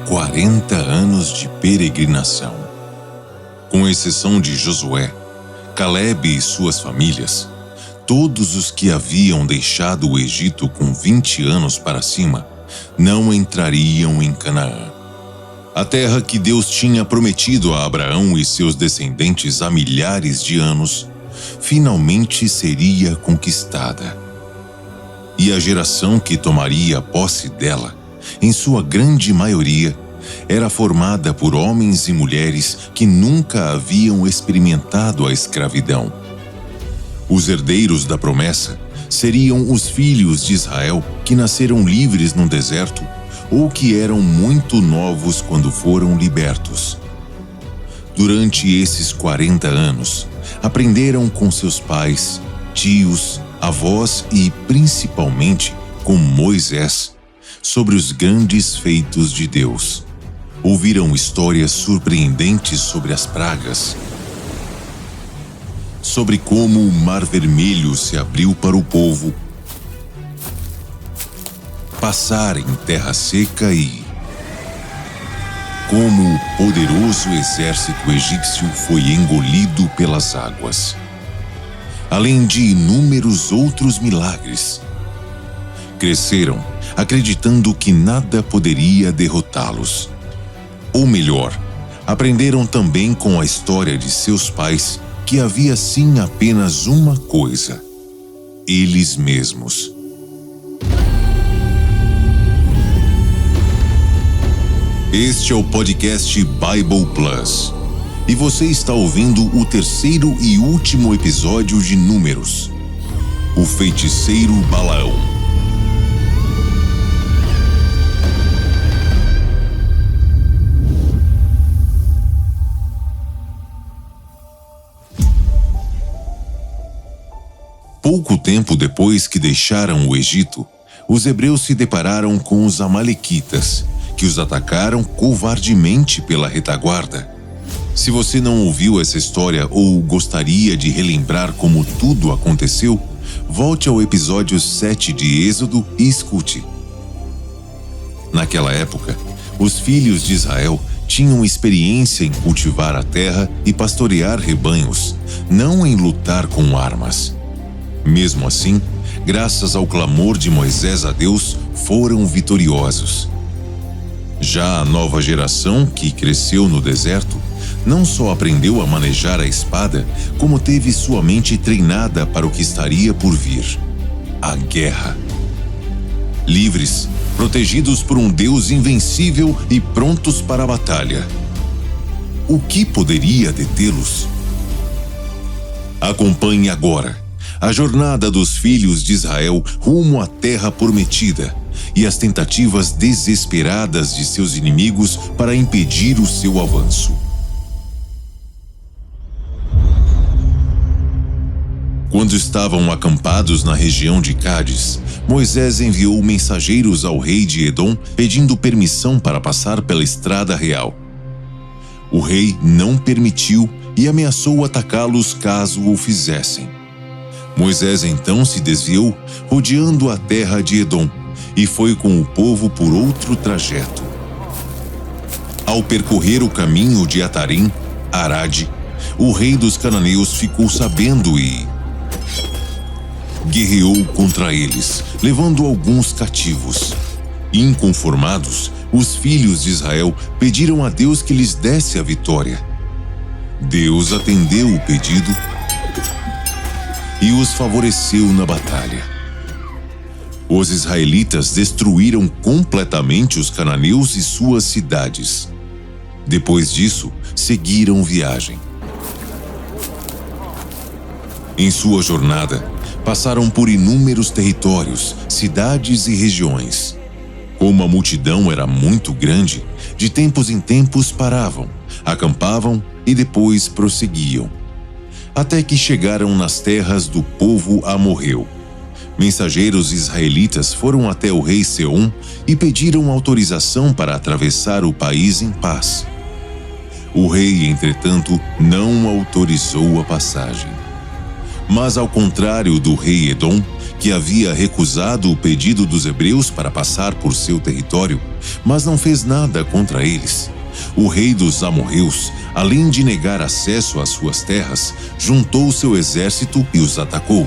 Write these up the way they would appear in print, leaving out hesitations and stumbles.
40 anos de peregrinação. Com exceção de Josué, Calebe e suas famílias, todos os que haviam deixado o Egito com 20 anos para cima não entrariam em Canaã. A terra que Deus tinha prometido a Abraão e seus descendentes há milhares de anos, finalmente seria conquistada. E a geração que tomaria posse dela, em sua grande maioria, era formada por homens e mulheres que nunca haviam experimentado a escravidão. Os herdeiros da promessa seriam os filhos de Israel que nasceram livres no deserto ou que eram muito novos quando foram libertos. Durante esses 40 anos, aprenderam com seus pais, tios, avós e, principalmente, com Moisés, sobre os grandes feitos de Deus. Ouviram histórias surpreendentes sobre as pragas, sobre como o Mar Vermelho se abriu para o povo passar em terra seca e como o poderoso exército egípcio foi engolido pelas águas, além de inúmeros outros milagres. Cresceram acreditando que nada poderia derrotá-los. Ou melhor, aprenderam também com a história de seus pais que havia sim apenas uma coisa: eles mesmos. Este é o podcast Bible Plus, e você está ouvindo o terceiro e último episódio de Números, o feiticeiro Balaão. Pouco tempo depois que deixaram o Egito, os hebreus se depararam com os amalequitas, que os atacaram covardemente pela retaguarda. Se você não ouviu essa história ou gostaria de relembrar como tudo aconteceu, volte ao episódio 7 de Êxodo e escute. Naquela época, os filhos de Israel tinham experiência em cultivar a terra e pastorear rebanhos, não em lutar com armas. Mesmo assim, graças ao clamor de Moisés a Deus, foram vitoriosos. Já a nova geração, que cresceu no deserto, não só aprendeu a manejar a espada, como teve sua mente treinada para o que estaria por vir: a guerra. Livres, protegidos por um Deus invencível e prontos para a batalha. O que poderia detê-los? Acompanhe agora a jornada dos filhos de Israel rumo à terra prometida e as tentativas desesperadas de seus inimigos para impedir o seu avanço. Quando estavam acampados na região de Cádiz, Moisés enviou mensageiros ao rei de Edom pedindo permissão para passar pela estrada real. O rei não permitiu e ameaçou atacá-los caso o fizessem. Moisés então se desviou, rodeando a terra de Edom, e foi com o povo por outro trajeto. Ao percorrer o caminho de Atarim, Arade, o rei dos cananeus ficou sabendo e guerreou contra eles, levando alguns cativos. Inconformados, os filhos de Israel pediram a Deus que lhes desse a vitória. Deus atendeu o pedido e os favoreceu na batalha. Os israelitas destruíram completamente os cananeus e suas cidades. Depois disso, seguiram viagem. Em sua jornada, passaram por inúmeros territórios, cidades e regiões. Como a multidão era muito grande, de tempos em tempos paravam, acampavam e depois prosseguiam. Até que chegaram nas terras do povo amorreu. Mensageiros israelitas foram até o rei Seom e pediram autorização para atravessar o país em paz. O rei, entretanto, não autorizou a passagem. Mas ao contrário do rei Edom, que havia recusado o pedido dos hebreus para passar por seu território, mas não fez nada contra eles, o rei dos amorreus, além de negar acesso às suas terras, juntou seu exército e os atacou.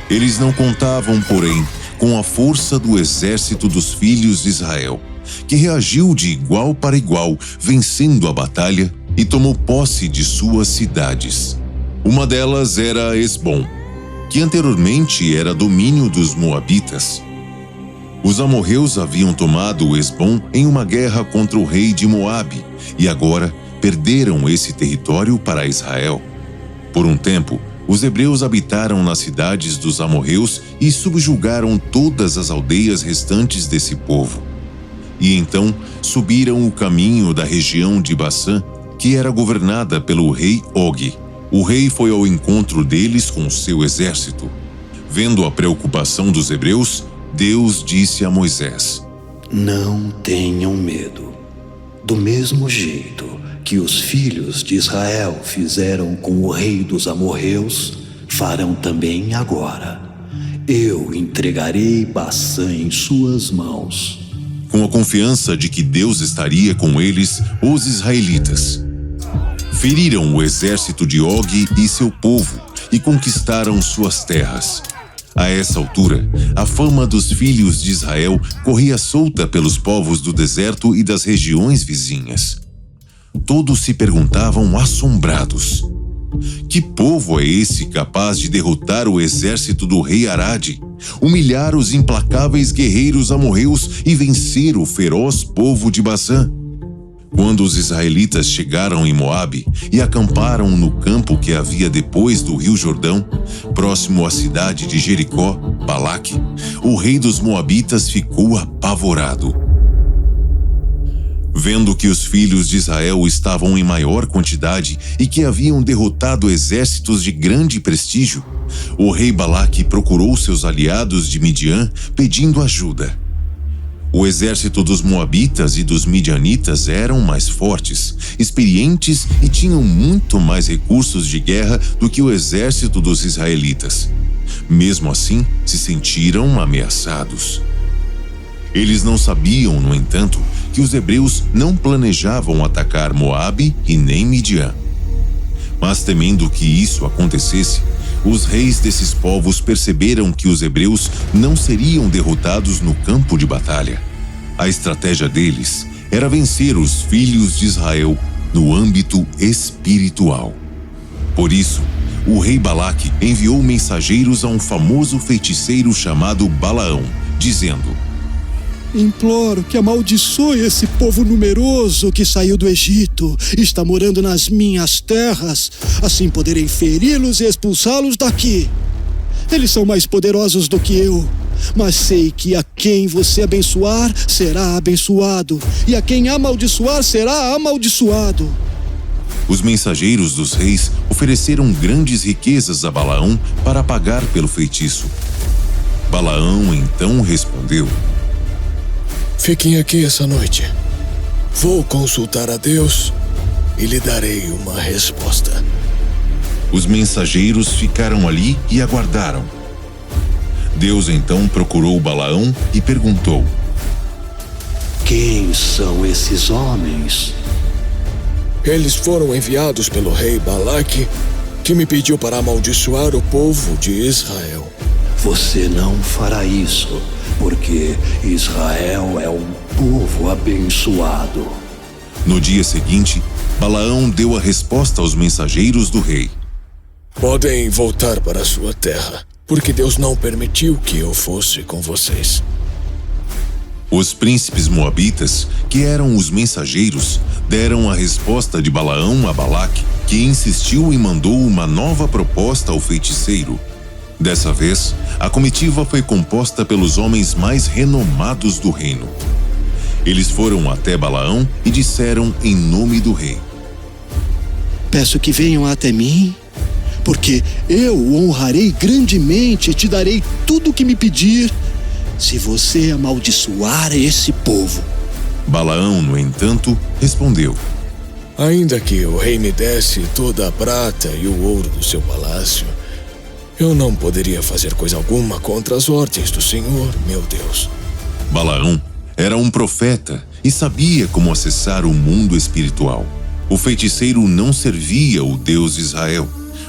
Eles não contavam, porém, com a força do exército dos filhos de Israel, que reagiu de igual para igual, vencendo a batalha e tomou posse de suas cidades. Uma delas era Esbom, que anteriormente era domínio dos moabitas. Os amorreus haviam tomado Esbom em uma guerra contra o rei de Moabe e agora perderam esse território para Israel. Por um tempo, os hebreus habitaram nas cidades dos amorreus e subjugaram todas as aldeias restantes desse povo. E então subiram o caminho da região de Bassã, que era governada pelo rei Og. O rei foi ao encontro deles com seu exército. Vendo a preocupação dos hebreus, Deus disse a Moisés: Não tenham medo. Do mesmo jeito que os filhos de Israel fizeram com o rei dos amorreus, farão também agora. Eu entregarei Bassã em suas mãos. Com a confiança de que Deus estaria com eles, os israelitas feriram o exército de Og e seu povo e conquistaram suas terras. A essa altura, a fama dos filhos de Israel corria solta pelos povos do deserto e das regiões vizinhas. Todos se perguntavam assombrados: que povo é esse capaz de derrotar o exército do rei Arade, humilhar os implacáveis guerreiros amorreus e vencer o feroz povo de Bassã? Quando os israelitas chegaram em Moabe e acamparam no campo que havia depois do rio Jordão, próximo à cidade de Jericó, Balaque, o rei dos moabitas ficou apavorado. Vendo que os filhos de Israel estavam em maior quantidade e que haviam derrotado exércitos de grande prestígio, o rei Balaque procurou seus aliados de Midian pedindo ajuda. O exército dos moabitas e dos midianitas eram mais fortes, experientes e tinham muito mais recursos de guerra do que o exército dos israelitas. Mesmo assim, se sentiram ameaçados. Eles não sabiam, no entanto, que os hebreus não planejavam atacar Moabe e nem Midian. Mas temendo que isso acontecesse, os reis desses povos perceberam que os hebreus não seriam derrotados no campo de batalha. A estratégia deles era vencer os filhos de Israel no âmbito espiritual. Por isso, o rei Balaque enviou mensageiros a um famoso feiticeiro chamado Balaão, dizendo: Imploro que amaldiçoe esse povo numeroso que saiu do Egito e está morando nas minhas terras. Assim poderei feri-los e expulsá-los daqui. Eles são mais poderosos do que eu, mas sei que a quem você abençoar será abençoado, e a quem amaldiçoar será amaldiçoado. Os mensageiros dos reis ofereceram grandes riquezas a Balaão para pagar pelo feitiço. Balaão então respondeu: Fiquem aqui essa noite. Vou consultar a Deus e lhe darei uma resposta. Os mensageiros ficaram ali e aguardaram. Deus então procurou Balaão e perguntou: Quem são esses homens? Eles foram enviados pelo rei Balaque, que me pediu para amaldiçoar o povo de Israel. Você não fará isso, porque Israel é um povo abençoado. No dia seguinte, Balaão deu a resposta aos mensageiros do rei: Podem voltar para a sua terra, porque Deus não permitiu que eu fosse com vocês. Os príncipes moabitas, que eram os mensageiros, deram a resposta de Balaão a Balaque, que insistiu e mandou uma nova proposta ao feiticeiro. Dessa vez, a comitiva foi composta pelos homens mais renomados do reino. Eles foram até Balaão e disseram em nome do rei: Peço que venham até mim, porque eu o honrarei grandemente e te darei tudo o que me pedir, se você amaldiçoar esse povo. Balaão, no entanto, respondeu: Ainda que o rei me desse toda a prata e o ouro do seu palácio, eu não poderia fazer coisa alguma contra as ordens do Senhor, meu Deus. Balaão era um profeta e sabia como acessar o mundo espiritual. O feiticeiro não servia o Deus de Israel,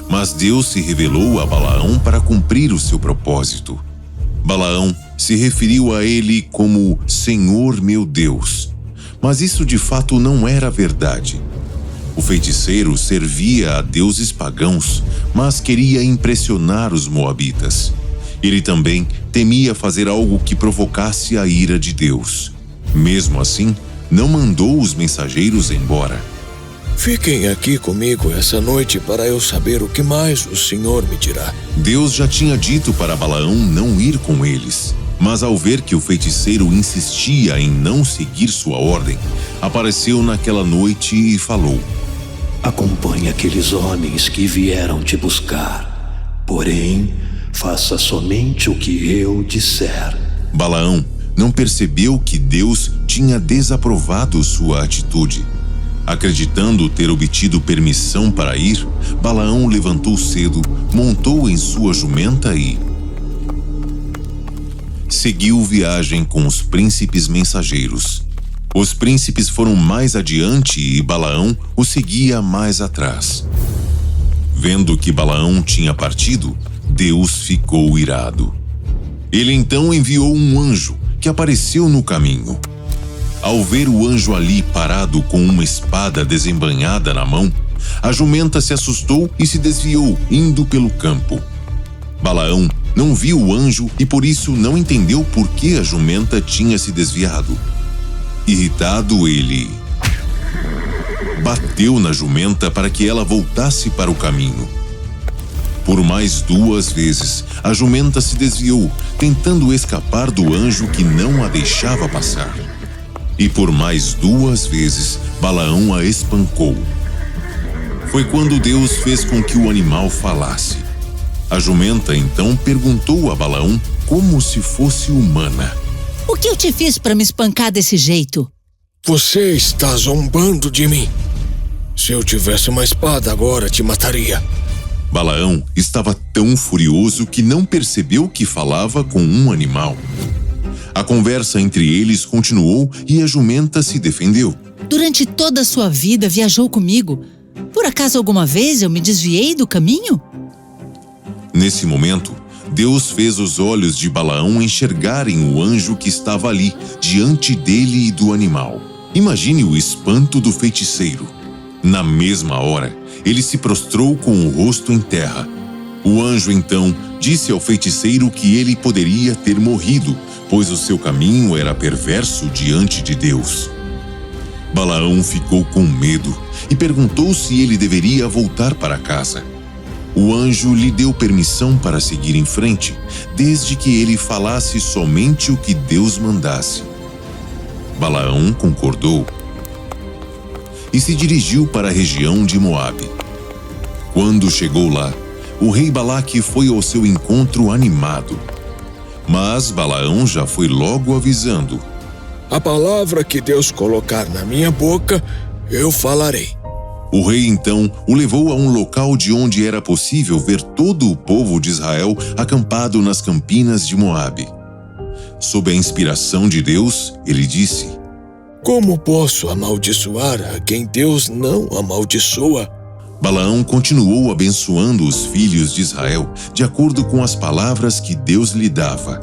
mas Deus se revelou a Balaão para cumprir o seu propósito. Balaão se referiu a ele como Senhor meu Deus, mas isso de fato não era verdade. O feiticeiro servia a deuses pagãos, mas queria impressionar os moabitas. Ele também temia fazer algo que provocasse a ira de Deus. Mesmo assim, não mandou os mensageiros embora. Fiquem aqui comigo essa noite para eu saber o que mais o Senhor me dirá. Deus já tinha dito para Balaão não ir com eles, mas ao ver que o feiticeiro insistia em não seguir sua ordem, apareceu naquela noite e falou: Acompanhe aqueles homens que vieram te buscar, porém, faça somente o que eu disser. Balaão não percebeu que Deus tinha desaprovado sua atitude. Acreditando ter obtido permissão para ir, Balaão levantou cedo, montou em sua jumenta e seguiu viagem com os príncipes mensageiros. Os príncipes foram mais adiante e Balaão o seguia mais atrás. Vendo que Balaão tinha partido, Deus ficou irado. Ele então enviou um anjo que apareceu no caminho. Ao ver o anjo ali parado com uma espada desembainhada na mão, a jumenta se assustou e se desviou, indo pelo campo. Balaão não viu o anjo e por isso não entendeu por que a jumenta tinha se desviado. Irritado, ele bateu na jumenta para que ela voltasse para o caminho. Por mais 2 vezes, a jumenta se desviou, tentando escapar do anjo que não a deixava passar. E por mais 2 vezes, Balaão a espancou. Foi quando Deus fez com que o animal falasse. A jumenta então perguntou a Balaão como se fosse humana: O que eu te fiz para me espancar desse jeito? Você está zombando de mim. Se eu tivesse uma espada agora, te mataria. Balaão estava tão furioso que não percebeu que falava com um animal. A conversa entre eles continuou e a jumenta se defendeu. Durante toda a sua vida viajou comigo. Por acaso alguma vez eu me desviei do caminho? Nesse momento, Deus fez os olhos de Balaão enxergarem o anjo que estava ali, diante dele e do animal. Imagine o espanto do feiticeiro. Na mesma hora, ele se prostrou com o rosto em terra. O anjo então disse ao feiticeiro que ele poderia ter morrido, pois o seu caminho era perverso diante de Deus. Balaão ficou com medo e perguntou se ele deveria voltar para casa. O anjo lhe deu permissão para seguir em frente, desde que ele falasse somente o que Deus mandasse. Balaão concordou e se dirigiu para a região de Moabe. Quando chegou lá, o rei Balaque foi ao seu encontro animado. Mas Balaão já foi logo avisando: A palavra que Deus colocar na minha boca, eu falarei. O rei então o levou a um local de onde era possível ver todo o povo de Israel acampado nas campinas de Moabe. Sob a inspiração de Deus, ele disse: Como posso amaldiçoar a quem Deus não amaldiçoa? Balaão continuou abençoando os filhos de Israel de acordo com as palavras que Deus lhe dava.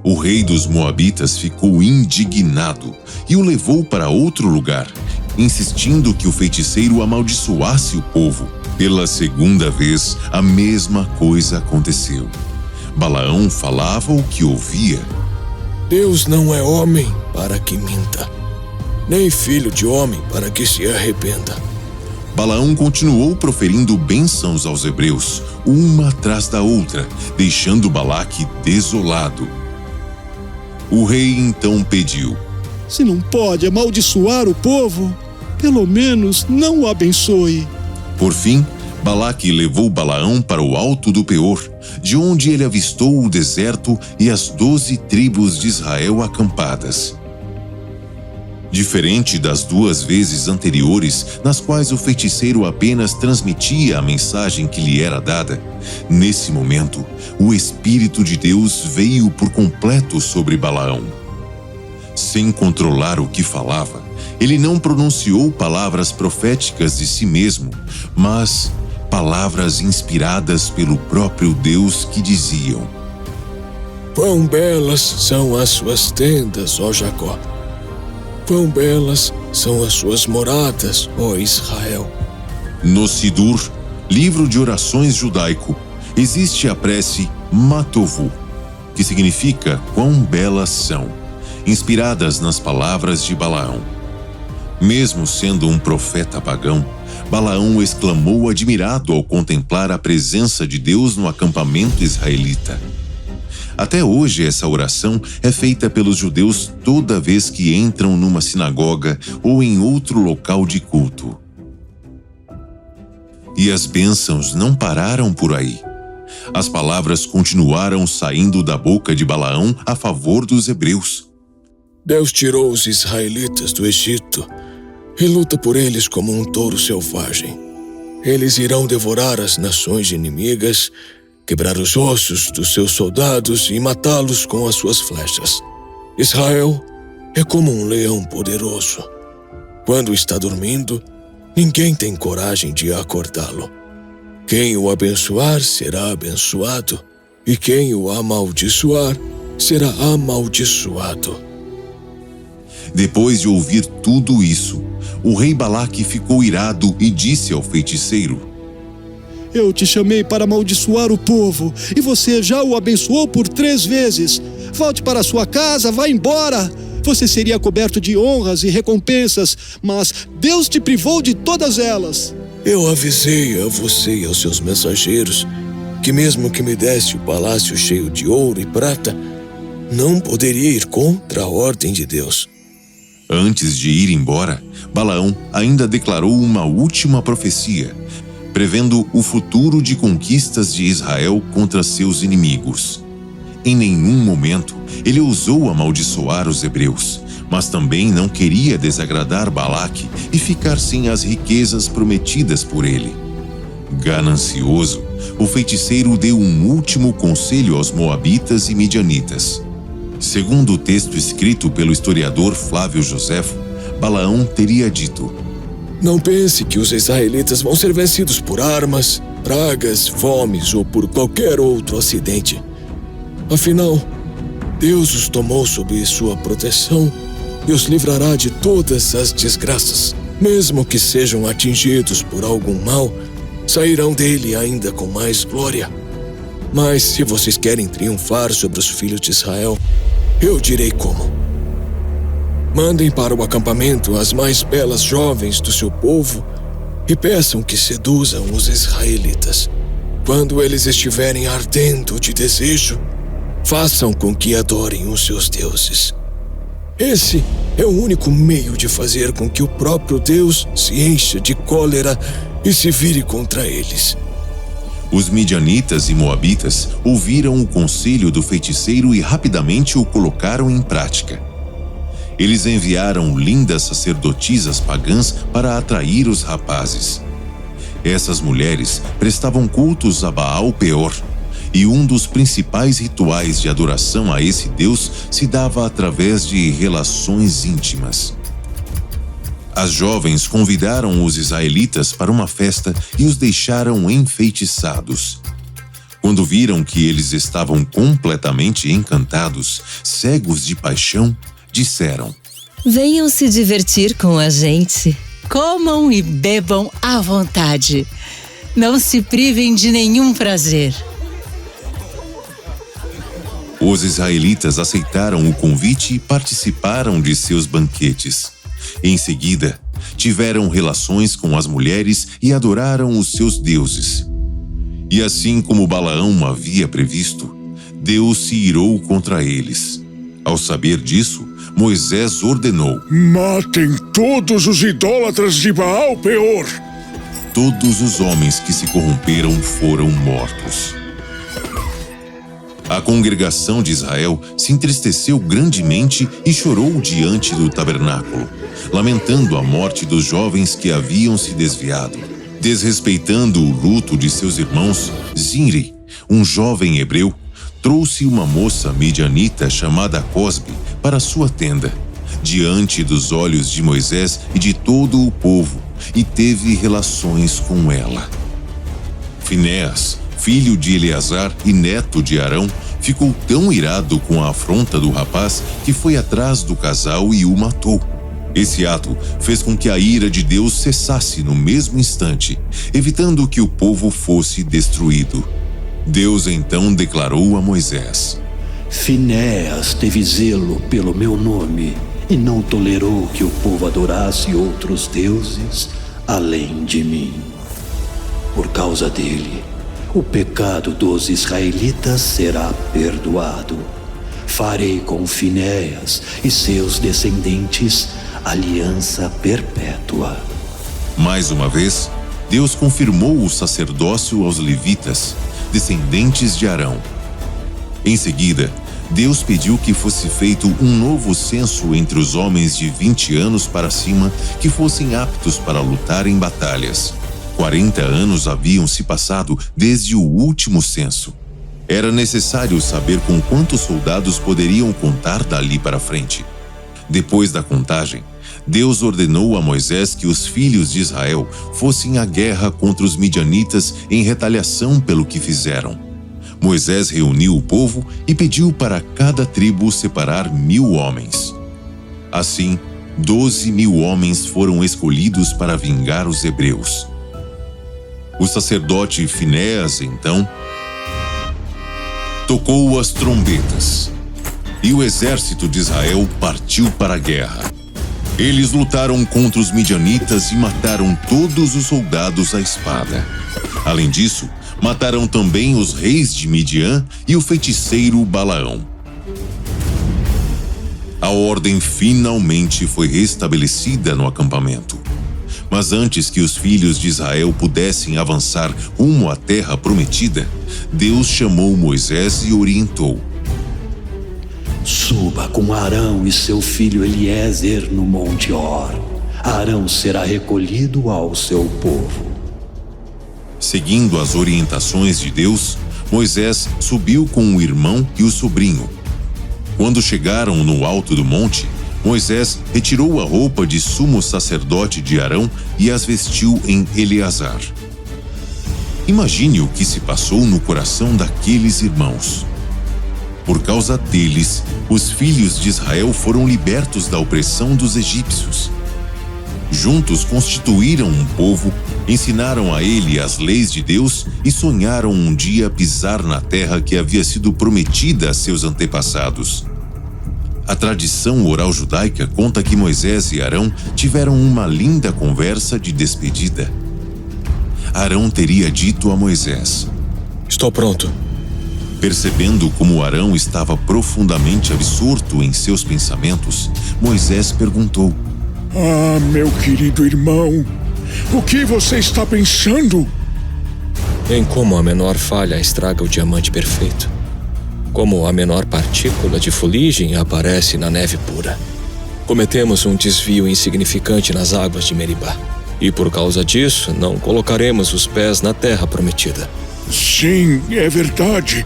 O rei dos Moabitas ficou indignado e o levou para outro lugar, insistindo que o feiticeiro amaldiçoasse o povo. Pela 2ª vez, a mesma coisa aconteceu. Balaão falava o que ouvia. Deus não é homem para que minta, nem filho de homem para que se arrependa. Balaão continuou proferindo bênçãos aos hebreus, uma atrás da outra, deixando Balaque desolado. O rei então pediu: Se não pode amaldiçoar o povo, pelo menos não o abençoe. Por fim, Balaque levou Balaão para o alto do Peor, de onde ele avistou o deserto e as 12 tribos de Israel acampadas. Diferente das 2 vezes anteriores, nas quais o feiticeiro apenas transmitia a mensagem que lhe era dada, nesse momento, o Espírito de Deus veio por completo sobre Balaão. Sem controlar o que falava, ele não pronunciou palavras proféticas de si mesmo, mas palavras inspiradas pelo próprio Deus que diziam: Quão belas são as suas tendas, ó Jacó! Quão belas são as suas moradas, ó Israel! No Sidur, livro de orações judaico, existe a prece Matovu, que significa quão belas são, inspiradas nas palavras de Balaão. Mesmo sendo um profeta pagão, Balaão exclamou admirado ao contemplar a presença de Deus no acampamento israelita. Até hoje, essa oração é feita pelos judeus toda vez que entram numa sinagoga ou em outro local de culto. E as bênçãos não pararam por aí. As palavras continuaram saindo da boca de Balaão a favor dos hebreus. Deus tirou os israelitas do Egito e luta por eles como um touro selvagem. Eles irão devorar as nações inimigas, quebrar os ossos dos seus soldados e matá-los com as suas flechas. Israel é como um leão poderoso. Quando está dormindo, ninguém tem coragem de acordá-lo. Quem o abençoar será abençoado, e quem o amaldiçoar será amaldiçoado. Depois de ouvir tudo isso, o rei Balaque ficou irado e disse ao feiticeiro: Eu te chamei para amaldiçoar o povo, e você já o abençoou por 3 vezes. Volte para sua casa, vá embora. Você seria coberto de honras e recompensas, mas Deus te privou de todas elas. Eu avisei a você e aos seus mensageiros que mesmo que me desse o palácio cheio de ouro e prata, não poderia ir contra a ordem de Deus. Antes de ir embora, Balaão ainda declarou uma última profecia, prevendo o futuro de conquistas de Israel contra seus inimigos. Em nenhum momento ele ousou amaldiçoar os hebreus, mas também não queria desagradar Balaque e ficar sem as riquezas prometidas por ele. Ganancioso, o feiticeiro deu um último conselho aos moabitas e midianitas. Segundo o texto escrito pelo historiador Flávio Joséfo, Balaão teria dito: Não pense que os israelitas vão ser vencidos por armas, pragas, fomes ou por qualquer outro acidente. Afinal, Deus os tomou sob sua proteção e os livrará de todas as desgraças. Mesmo que sejam atingidos por algum mal, sairão dele ainda com mais glória. Mas se vocês querem triunfar sobre os filhos de Israel, eu direi como. Mandem para o acampamento as mais belas jovens do seu povo e peçam que seduzam os israelitas. Quando eles estiverem ardendo de desejo, façam com que adorem os seus deuses. Esse é o único meio de fazer com que o próprio Deus se encha de cólera e se vire contra eles. Os midianitas e moabitas ouviram o conselho do feiticeiro e rapidamente o colocaram em prática. Eles enviaram lindas sacerdotisas pagãs para atrair os rapazes. Essas mulheres prestavam cultos a Baal Peor, e um dos principais rituais de adoração a esse deus se dava através de relações íntimas. As jovens convidaram os israelitas para uma festa e os deixaram enfeitiçados. Quando viram que eles estavam completamente encantados, cegos de paixão, disseram: Venham se divertir com a gente. Comam e bebam à vontade. Não se privem de nenhum prazer. Os israelitas aceitaram o convite e participaram de seus banquetes. Em seguida, tiveram relações com as mulheres e adoraram os seus deuses. E assim como Balaão havia previsto, Deus se irou contra eles. Ao saber disso, Moisés ordenou: Matem todos os idólatras de Baal Peor. Todos os homens que se corromperam foram mortos. A congregação de Israel se entristeceu grandemente e chorou diante do tabernáculo, lamentando a morte dos jovens que haviam se desviado. Desrespeitando o luto de seus irmãos, Zinri, um jovem hebreu, trouxe uma moça midianita chamada Cosbe para sua tenda, diante dos olhos de Moisés e de todo o povo, e teve relações com ela. Finéas, filho de Eleazar e neto de Arão, ficou tão irado com a afronta do rapaz que foi atrás do casal e o matou. Esse ato fez com que a ira de Deus cessasse no mesmo instante, evitando que o povo fosse destruído. Deus então declarou a Moisés: Finéas teve zelo pelo meu nome e não tolerou que o povo adorasse outros deuses além de mim. Por causa dele, o pecado dos israelitas será perdoado. Farei com Finéas e seus descendentes aliança perpétua. Mais uma vez, Deus confirmou o sacerdócio aos levitas, descendentes de Arão. Em seguida, Deus pediu que fosse feito um novo censo entre os homens de 20 anos para cima que fossem aptos para lutar em batalhas. 40 anos haviam se passado desde o último censo. Era necessário saber com quantos soldados poderiam contar dali para frente. Depois da contagem, Deus ordenou a Moisés que os filhos de Israel fossem à guerra contra os midianitas em retaliação pelo que fizeram. Moisés reuniu o povo e pediu para cada tribo separar 1000 homens. Assim, 12.000 homens foram escolhidos para vingar os hebreus. O sacerdote Finéas, então, tocou as trombetas, e o exército de Israel partiu para a guerra. Eles lutaram contra os midianitas e mataram todos os soldados à espada. Além disso, mataram também os reis de Midian e o feiticeiro Balaão. A ordem finalmente foi restabelecida no acampamento. Mas antes que os filhos de Israel pudessem avançar rumo à terra prometida, Deus chamou Moisés e orientou: Suba com Arão e seu filho Eliezer no Monte Hor. Arão será recolhido ao seu povo. Seguindo as orientações de Deus, Moisés subiu com o irmão e o sobrinho. Quando chegaram no alto do monte, Moisés retirou a roupa de sumo sacerdote de Arão e as vestiu em Eleazar. Imagine o que se passou no coração daqueles irmãos. Por causa deles, os filhos de Israel foram libertos da opressão dos egípcios. Juntos constituíram um povo, ensinaram a ele as leis de Deus e sonharam um dia pisar na terra que havia sido prometida a seus antepassados. A tradição oral judaica conta que Moisés e Arão tiveram uma linda conversa de despedida. Arão teria dito a Moisés: Estou pronto. Percebendo como Arão estava profundamente absorto em seus pensamentos, Moisés perguntou: Ah, meu querido irmão, o que você está pensando? Em como a menor falha estraga o diamante perfeito. Como a menor partícula de fuligem aparece na neve pura. Cometemos um desvio insignificante nas águas de Meribá. E por causa disso, não colocaremos os pés na terra prometida. Sim, é verdade.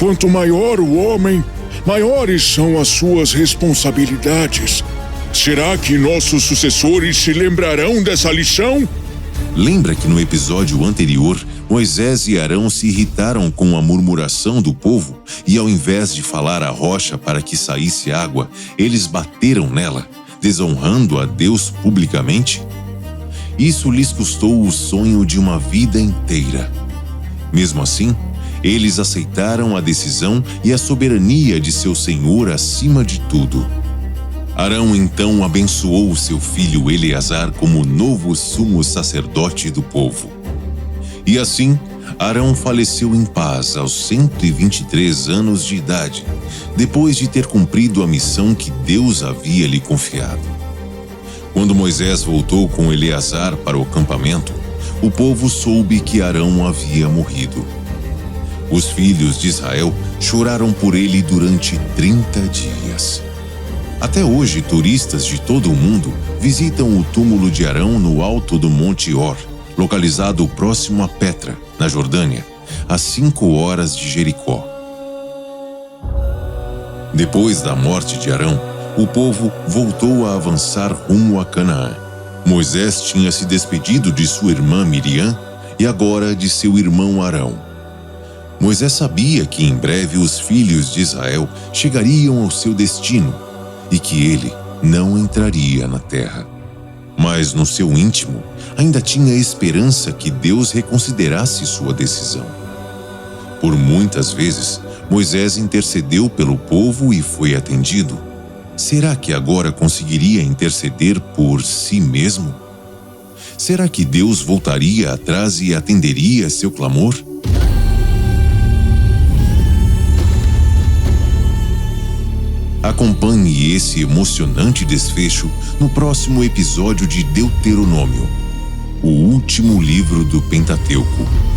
Quanto maior o homem, maiores são as suas responsabilidades. Será que nossos sucessores se lembrarão dessa lição? Lembra que no episódio anterior, Moisés e Arão se irritaram com a murmuração do povo e, ao invés de falar à rocha para que saísse água, eles bateram nela, desonrando a Deus publicamente? Isso lhes custou o sonho de uma vida inteira. Mesmo assim, eles aceitaram a decisão e a soberania de seu Senhor acima de tudo. Arão então abençoou seu filho Eleazar como novo sumo sacerdote do povo. E assim, Arão faleceu em paz aos 123 anos de idade, depois de ter cumprido a missão que Deus havia lhe confiado. Quando Moisés voltou com Eleazar para o acampamento, o povo soube que Arão havia morrido. Os filhos de Israel choraram por ele durante 30 dias. Até hoje, turistas de todo o mundo visitam o túmulo de Arão no alto do Monte Hor, localizado próximo a Petra, na Jordânia, a 5 horas de Jericó. Depois da morte de Arão, o povo voltou a avançar rumo a Canaã. Moisés tinha se despedido de sua irmã Miriam e agora de seu irmão Arão. Moisés sabia que em breve os filhos de Israel chegariam ao seu destino e que ele não entraria na terra. Mas no seu íntimo ainda tinha esperança que Deus reconsiderasse sua decisão. Por muitas vezes, Moisés intercedeu pelo povo e foi atendido. Será que agora conseguiria interceder por si mesmo? Será que Deus voltaria atrás e atenderia seu clamor? Acompanhe esse emocionante desfecho no próximo episódio de Deuteronômio, o último livro do Pentateuco.